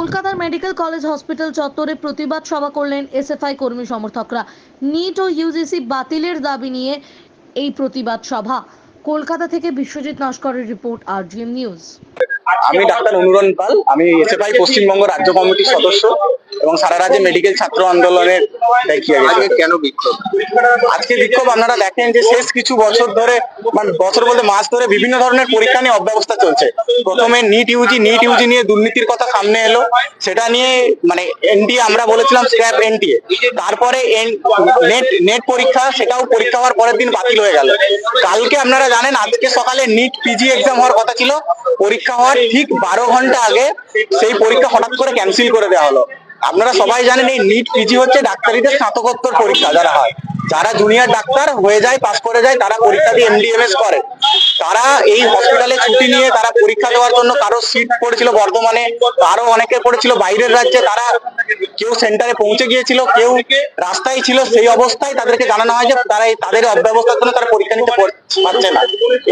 কলকাতার medical college hospital চত্বরে প্রতিবাদ সভা করলেন এসএফআই কর্মী সমর্থকরা। নিট ও ইউজিসি বাতিলের দাবি নিয়ে এই প্রতিবাদ সভা। কলকাতা থেকে বিশ্বজিৎ নস্করের রিপোর্ট, আরজিএম নিউজ। আমি ডাক্তার অনুরণ পাল, আমি এসএফআই পশ্চিমবঙ্গ রাজ্য কমিটির সদস্য এবং সারা রাজ্যে মেডিকেল ছাত্র আন্দোলনের কেন বিক্ষোভ? আজকে বিক্ষোভ আপনারা দেখেন যে শেষ কিছু বছর ধরে, মানে বছর বলতে মাস ধরে বিভিন্ন ধরনের পরীক্ষা নিয়ে অব্যবস্থা চলছে। প্রথমে নিট ইউজি নিয়ে দুর্নীতির কথা সামনে এলো, সেটা নিয়ে মানে এনটিএ আমরা বলেছিলাম স্ক্র্যাপ এনটিএ। তারপরে নেট পরীক্ষা, সেটাও পরীক্ষা হওয়ার পরের দিন বাতিল হয়ে গেল। কালকে আপনারা জানেন আজকে সকালে নিট পিজি এক্সাম হওয়ার কথা ছিল, পরীক্ষা হওয়ার ঠিক 12 ঘন্টা আগে সেই পরীক্ষা হঠাৎ করে ক্যান্সেল করে দেওয়া হলো। আপনারা সবাই জানেন এই নিট পিজি হচ্ছে ডাক্তারিদের স্নাতকোত্তর পরীক্ষা, যারা হয়, যারা জুনিয়র ডাক্তার হয়ে যায়, পাস করে যায়, তারা পরীক্ষা দিয়ে এমডিএমএস করে। তারা এই হসপিটালে ছুটি নিয়ে তারা পরীক্ষা দেওয়ার জন্য, কারো সিট পড়েছিল বর্ধমানে, আরো অনেকের পড়েছিল বাইরের রাজ্যে, তারা কেউ সেন্টারে পৌঁছে গিয়েছিল, কেউ রাস্তায় ছিল। সেই অবস্থায় তাদেরকে জানানো হয় যে তারা তাদের অব্যবস্থার জন্য তারা পরীক্ষা নিতে পারছে না।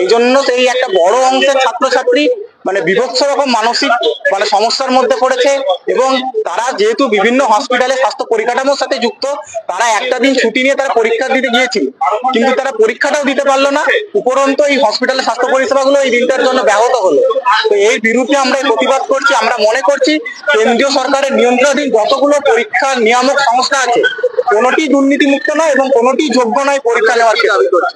এই জন্য সেই একটা বড় অংশের ছাত্রছাত্রী মানে বিভৎস রকম মানসিক মানে সমস্যার মধ্যে পড়েছে। এবং তারা যেহেতু বিভিন্ন হসপিটালে স্বাস্থ্য পরিকাঠামোর সাথে যুক্ত, তারা একটা দিন ছুটি নিয়ে তারা পরীক্ষা দিতে গিয়েছিল, কিন্তু তারা পরীক্ষাটাও দিতে পারলো না। উপরন্তু এই হসপিটালের স্বাস্থ্য পরিষেবাগুলো এই দিনটার জন্য ব্যাহত হলো। তো এই বিরুদ্ধে আমরা প্রতিবাদ করছি। আমরা মনে করছি কেন্দ্রীয় সরকারের নিয়ন্ত্রণাধীন যতগুলো পরীক্ষা নিয়ামক সংস্থা আছে, কোনোটি দুর্নীতিমুক্ত নয় এবং কোনোটি যোগ্য নয় পরীক্ষা নেওয়ার ক্ষেত্রে।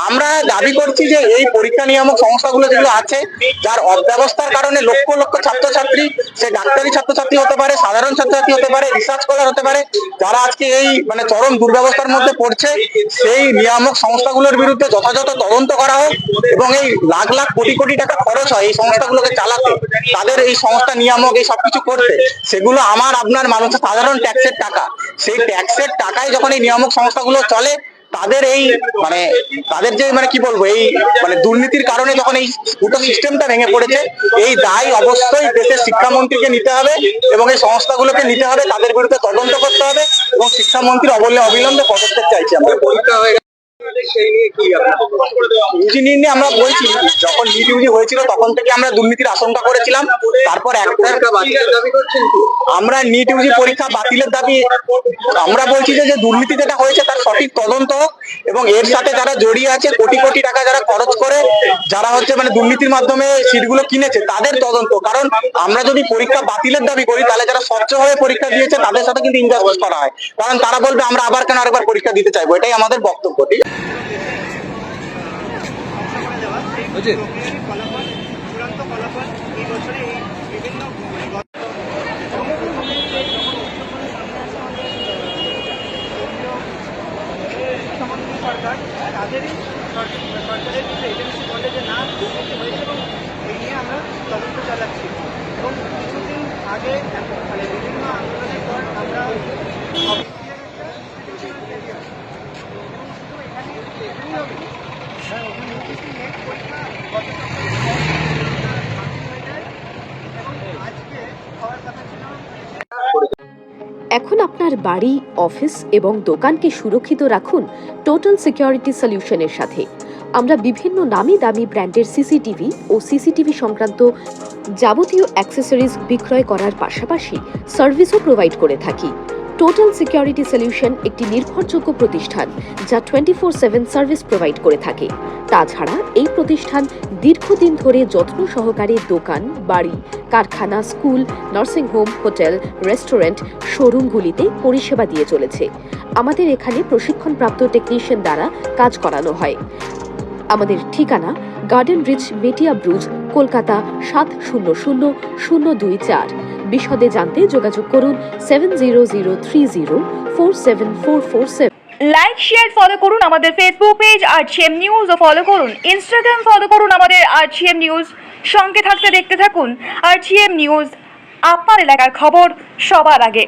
আমরা দাবি করছি যে এই পরীক্ষা নিয়ামক সংস্থাগুলো যেগুলো আছে, যার অব্যবস্থার কারণে লক্ষ লক্ষ ছাত্রছাত্রী, সে ডাক্তারি ছাত্রছাত্রী হতে পারে, সাধারণ ছাত্রছাত্রী হতে পারে, রিসার্চ স্কলার হতে পারে, যারা আজকে এই মানে চরম দুর্ব্যবস্থার মধ্যে পড়ছে, সেই নিয়ামক সংস্থাগুলোর বিরুদ্ধে যথাযথ তদন্ত করা হোক। এবং এই লাখ লাখ কোটি কোটি টাকা খরচ হয় এই সংস্থাগুলোকে চালাতে, তাদের এই সংস্থা নিয়ামক এই সবকিছু করতে, সেগুলো আমার আপনার মানুষের সাধারণ ট্যাক্সের টাকা। সেই ট্যাক্সের টাকায় যখন এই নিয়ামক সংস্থাগুলো চলে, তাদের এই মানে তাদের যে মানে কি বলবো, এই মানে দুর্নীতির কারণে যখন এই পুরো সিস্টেমটা ভেঙে পড়েছে, এই দায় অবশ্যই দেশের শিক্ষামন্ত্রীকে নিতে হবে এবং এই সংস্থাগুলোকে নিতে হবে, তাদের বিরুদ্ধে তদন্ত করতে হবে এবং শিক্ষামন্ত্রী অবিলম্বে পদক্ষেপ চাইছি আমরা। পরীক্ষা হয়ে ইউজি নিয়ে আমরা বলছি, যখন নিট ইউজি হয়েছিল তখন থেকে আমরা দুর্নীতির আশঙ্কা করেছিলাম। তারপর আমরা নিট ইউজি পরীক্ষা বাতিলের দাবি আমরা বলছি যে দুর্নীতি যেটা হয়েছে তার সঠিক তদন্ত হোক এবং এর সাথে যারা জড়িয়ে আছে, কোটি কোটি টাকা যারা খরচ করে, যারা হচ্ছে মানে দুর্নীতির মাধ্যমে সিটগুলো কিনেছে, তাদের তদন্ত। কারণ আমরা যদি পরীক্ষা বাতিলের দাবি করি, তাহলে যারা স্বচ্ছভাবে পরীক্ষা দিয়েছে তাদের সাথে কিন্তু ইনজাস্টিস করা হয়, কারণ তারা বলবে আমরা আবার কেন আরেকবার পরীক্ষা দিতে চাইবো। এটাই আমাদের বক্তব্য। ঠিক আছে। তাদেরই সরকারের কিছু এজেন্সি বলে যে না দুর্নীতি হয়েছে এবং এই নিয়ে আমরা তদন্ত চালাচ্ছি। এবং কিছুদিন আগে মানে বিভিন্ন আন্দোলনের পর আমরা এখন আপনার বাড়ি, অফিস এবং দোকানকে সুরক্ষিত রাখুন টোটাল সিকিউরিটি সলিউশনের সাথে। আমরা বিভিন্ন নামি দামি ব্র্যান্ডের সিসিটিভি ও সিসিটিভি সংক্রান্ত যাবতীয় অ্যাক্সেসরিজ বিক্রয় করার পাশাপাশি সার্ভিসও প্রোভাইড করে থাকি। টোটাল সিকিউরিটি সলিউশন একটি নির্ভরযোগ্য প্রতিষ্ঠান যা 24/7 সার্ভিস প্রোভাইড করে থাকে। তাছাড়া এই প্রতিষ্ঠান দীর্ঘদিন ধরে যত্ন সহকারে দোকান, বাড়ি, কারখানা, স্কুল, নার্সিংহোম, হোটেল, রেস্টুরেন্ট, শোরুমগুলিতে পরিষেবা দিয়ে চলেছে। আমাদের এখানে প্রশিক্ষণপ্রাপ্ত টেকনিশিয়ান দ্বারা কাজ করানো হয়। আমাদের ঠিকানা গার্ডেন রিচ, মেটিয়া ব্রুজ, কলকাতা 700024। বিশদে জানতে যোগাযোগ করুন 7003047447। লাইক, শেয়ার, ফলো করুন আমাদের ফেসবুক পেজ আরজিএম নিউজ ও ফলো করুন ইনস্টাগ্রাম, ফলো করুন আমাদের আরজিএম নিউজ। সঙ্গে থাকতে দেখতে থাকুন আরজিএম নিউজ, আপনার এলাকার খবর সবার আগে।